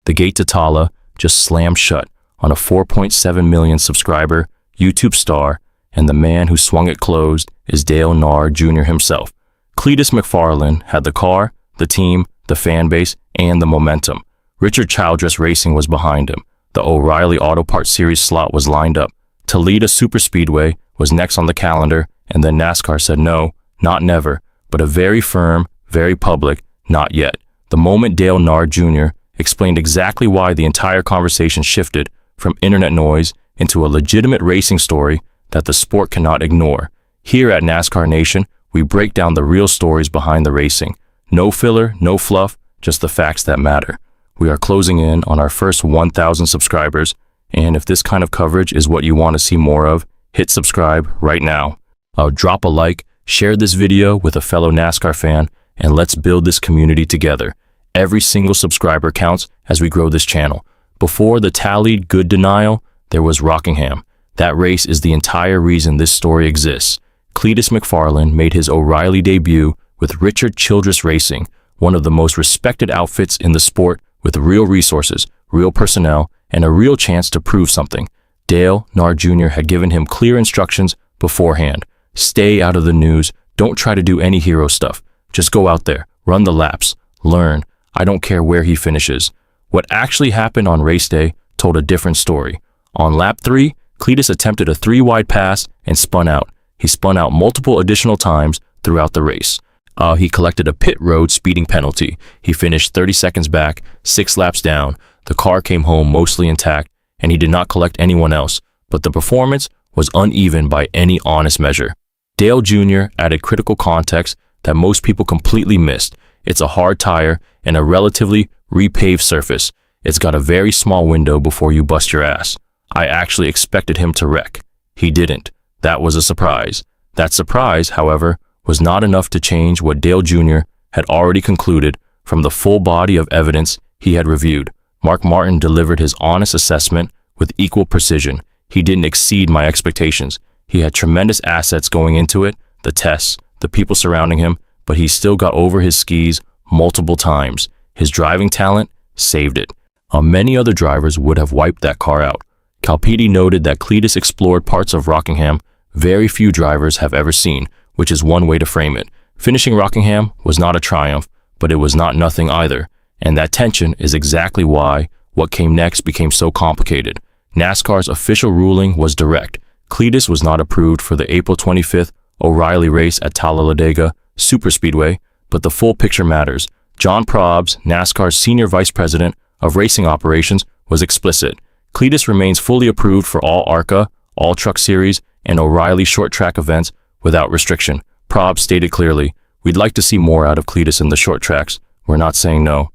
The gate to Tala just slammed shut on a 4.7 million subscriber YouTube star, and the man who swung it closed is Dale Earnhardt Jr. himself. Cleetus McFarlane had the car, the team, the fan base, and the momentum. Richard Childress Racing was behind him. The O'Reilly Auto Parts Series slot was lined up. Talladega Superspeedway was next on the calendar, and then NASCAR said no, not never, but a very firm, very public, not yet. The moment Dale Earnhardt Jr. explained exactly why the entire conversation shifted from internet noise into a legitimate racing story that the sport cannot ignore. Here at NASCAR Nation, we break down the real stories behind the racing. No filler, no fluff, just the facts that matter. We are closing in on our first 1,000 subscribers, and if this kind of coverage is what you want to see more of, hit subscribe right now. Drop a like, share this video with a fellow NASCAR fan, and let's build this community together. Every single subscriber counts as we grow this channel. Before the tallied good denial, there was Rockingham. That race is the entire reason this story exists. Cleetus McFarlane made his O'Reilly debut with Richard Childress Racing, one of the most respected outfits in the sport, with real resources, real personnel, and a real chance to prove something. Dale Earnhardt Jr. had given him clear instructions beforehand. Stay out of the news. Don't try to do any hero stuff. Just go out there, run the laps, learn. I don't care where he finishes. What actually happened on race day told a different story. On lap 3, Cleetus attempted a 3-wide pass and spun out. He spun out multiple additional times throughout the race. He collected a pit road speeding penalty. He finished 30 seconds back, 6 laps down. The car came home mostly intact, and he did not collect anyone else, but the performance was uneven by any honest measure. Dale Jr. added critical context that most people completely missed. It's a hard tire and a relatively repaved surface. It's got a very small window before you bust your ass. I actually expected him to wreck. He didn't. That was a surprise. That surprise, however, was not enough to change what Dale Jr. had already concluded from the full body of evidence he had reviewed. Mark Martin delivered his honest assessment with equal precision. He didn't exceed my expectations. He had tremendous assets going into it, the tests, the people surrounding him, but he still got over his skis multiple times. His driving talent saved it. Many other drivers would have wiped that car out. Calpiti noted that Cleetus explored parts of Rockingham very few drivers have ever seen, which is one way to frame it. Finishing Rockingham was not a triumph, but it was not nothing either. And that tension is exactly why what came next became so complicated. NASCAR's official ruling was direct. Cleetus was not approved for the April 25th O'Reilly race at Talladega Superspeedway, but the full picture matters. John Probst, NASCAR's senior vice president of racing operations, was explicit. Cleetus remains fully approved for all ARCA, all Truck Series, and O'Reilly short track events without restriction. Probst stated clearly, "We'd like to see more out of Cleetus in the short tracks. We're not saying no.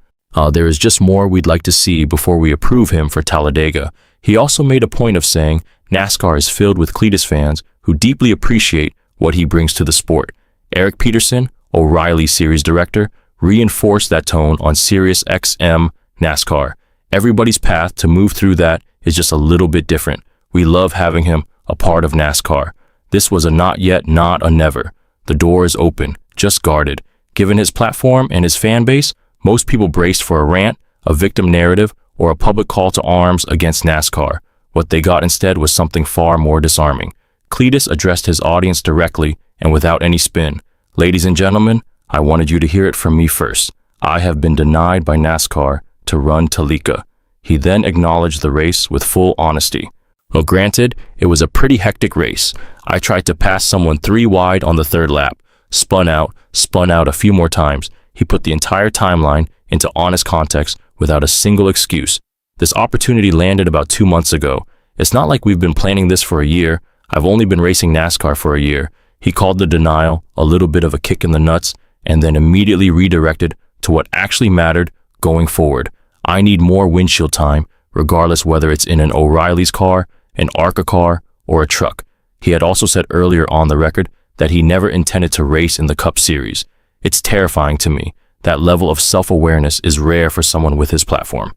There is just more we'd like to see before we approve him for Talladega." He also made a point of saying NASCAR is filled with Cleetus fans who deeply appreciate what he brings to the sport. Eric Peterson, O'Reilly Series director, reinforced that tone on Sirius XM NASCAR. Everybody's path to move through that is just a little bit different. We love having him a part of NASCAR. This was a not yet, not a never. The door is open, just guarded. Given his platform and his fan base, most people braced for a rant, a victim narrative, or a public call to arms against NASCAR. What they got instead was something far more disarming. Cleetus addressed his audience directly and without any spin. "Ladies and gentlemen, I wanted you to hear it from me first. I have been denied by NASCAR to run Talladega." He then acknowledged the race with full honesty. "Well, granted, it was a pretty hectic race. I tried to pass someone 3 wide on the 3rd lap, spun out a few more times." He put the entire timeline into honest context without a single excuse. "This opportunity landed about 2 months ago. It's not like we've been planning this for a year. I've only been racing NASCAR for a year." He called the denial a little bit of a kick in the nuts and then immediately redirected to what actually mattered going forward. "I need more windshield time, regardless whether it's in an O'Reilly's car, an ARCA car, or a truck." He had also said earlier on the record that he never intended to race in the Cup Series. It's terrifying to me. That level of self-awareness is rare for someone with his platform.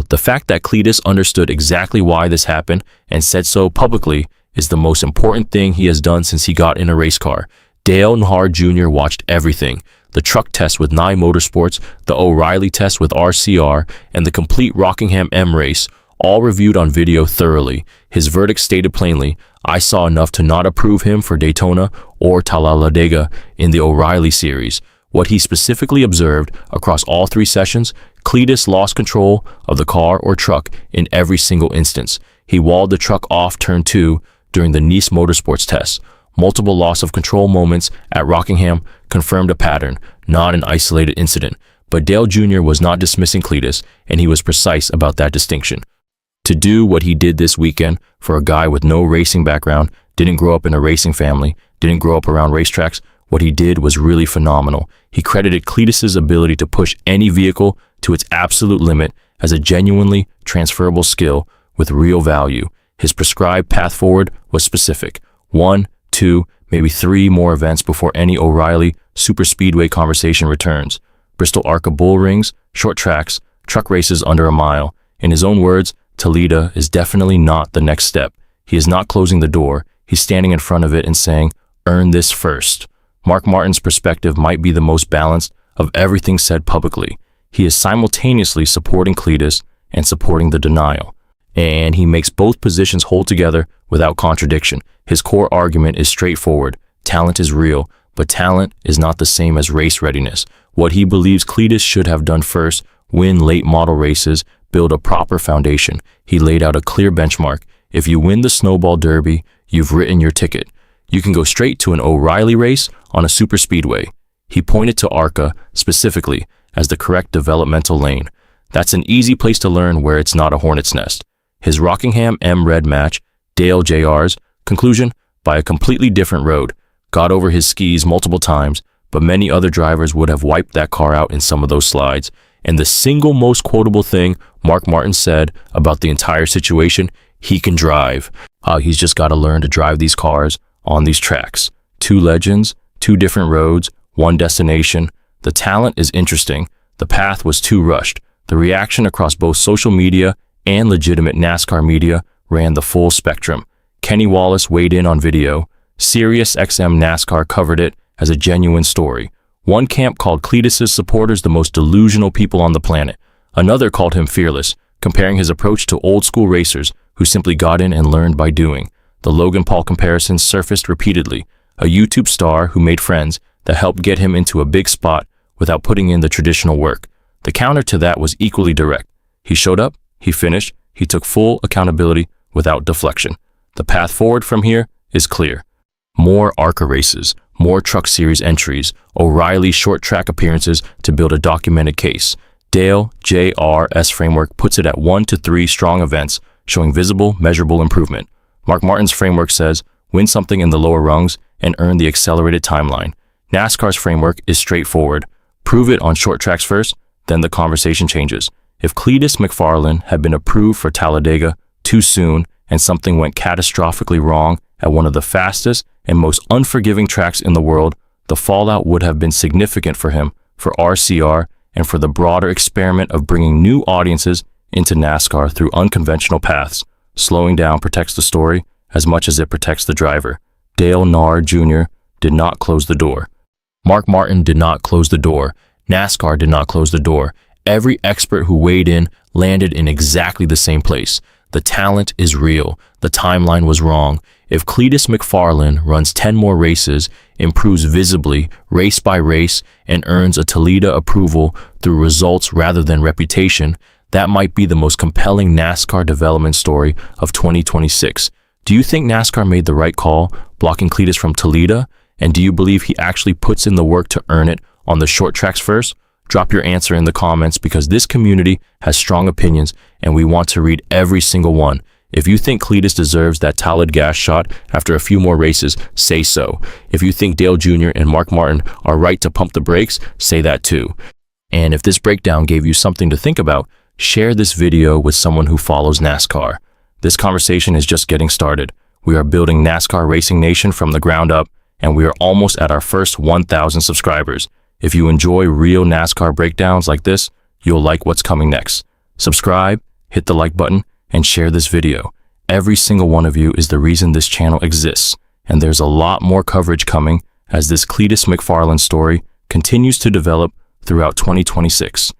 The fact that Cleetus understood exactly why this happened and said so publicly is the most important thing he has done since he got in a race car. Dale Earnhardt Jr. watched everything, the truck test with Nye Motorsports, the O'Reilly test with RCR, and the complete Rockingham M race, all reviewed on video thoroughly. His verdict stated plainly, "I saw enough to not approve him for Daytona or Talladega in the O'Reilly series." What he specifically observed across all three sessions, Cleetus lost control of the car or truck in every single instance. He walled the truck off turn 2 during the Nice Motorsports test. Multiple loss of control moments at Rockingham confirmed a pattern, not an isolated incident. But Dale Jr. was not dismissing Cleetus, and he was precise about that distinction. To do what he did this weekend for a guy with no racing background, didn't grow up in a racing family, didn't grow up around racetracks, what he did was really phenomenal. He credited Cleetus's ability to push any vehicle to its absolute limit as a genuinely transferable skill with real value. His prescribed path forward was specific. 1, 2, maybe 3 more events before any O'Reilly Superspeedway conversation returns. Bristol ARCA bull rings, short tracks, truck races under a mile. In his own words, Toledo is definitely not the next step. He is not closing the door. He's standing in front of it and saying, "Earn this first." Mark Martin's perspective might be the most balanced of everything said publicly. He is simultaneously supporting Cleetus and supporting the denial. And he makes both positions hold together without contradiction. His core argument is straightforward. Talent is real, but talent is not the same as race readiness. What he believes Cleetus should have done first, win late model races, build a proper foundation. He laid out a clear benchmark. If you win the Snowball Derby, you've written your ticket. You can go straight to an O'Reilly race on a superspeedway. He pointed to ARCA specifically as the correct developmental lane. That's an easy place to learn where it's not a hornet's nest. His Rockingham M Red match, Dale Jr.'s conclusion, by a completely different road, got over his skis multiple times, but many other drivers would have wiped that car out in some of those slides. And the single most quotable thing Mark Martin said about the entire situation, he can drive. He's just got to learn to drive these cars on these tracks. 2 legends, 2 different roads, 1 destination. The talent is interesting. The path was too rushed. The reaction across both social media and legitimate NASCAR media ran the full spectrum. Kenny Wallace weighed in on video. Sirius XM NASCAR covered it as a genuine story. One camp called Cleetus' supporters the most delusional people on the planet. Another called him fearless, comparing his approach to old-school racers who simply got in and learned by doing. The Logan Paul comparisons surfaced repeatedly. A YouTube star who made friends that helped get him into a big spot without putting in the traditional work. The counter to that was equally direct. He showed up, he finished, he took full accountability without deflection. The path forward from here is clear. More ARCA races, more Truck Series entries, O'Reilly short track appearances to build a documented case. Dale Jr.'s framework puts it at 1 to 3 strong events, showing visible, measurable improvement. Mark Martin's framework says, win something in the lower rungs and earn the accelerated timeline. NASCAR's framework is straightforward. Prove it on short tracks first, then the conversation changes. If Cleetus McFarlane had been approved for Talladega too soon and something went catastrophically wrong at one of the fastest and most unforgiving tracks in the world, the fallout would have been significant for him, for RCR, and for the broader experiment of bringing new audiences into NASCAR through unconventional paths. Slowing down protects the story as much as it protects the driver. Dale Earnhardt Jr. did not close the door. Mark Martin did not close the door. NASCAR did not close the door. Every expert who weighed in landed in exactly the same place. The talent is real. The timeline was wrong. If Cleetus McFarlane runs 10 more races, improves visibly, race by race, and earns a Toledo approval through results rather than reputation, that might be the most compelling NASCAR development story of 2026. Do you think NASCAR made the right call, blocking Cleetus from Toledo? And do you believe he actually puts in the work to earn it on the short tracks first? Drop your answer in the comments because this community has strong opinions and we want to read every single one. If you think Cleetus deserves that Talladega gas shot after a few more races, say so. If you think Dale Jr. and Mark Martin are right to pump the brakes, say that too. And if this breakdown gave you something to think about, share this video with someone who follows NASCAR. This conversation is just getting started. We are building NASCAR Racing Nation from the ground up, and we are almost at our first 1,000 subscribers. If you enjoy real NASCAR breakdowns like this, you'll like what's coming next. Subscribe, hit the like button, and share this video. Every single one of you is the reason this channel exists, and there's a lot more coverage coming as this Cleetus McFarlane story continues to develop throughout 2026.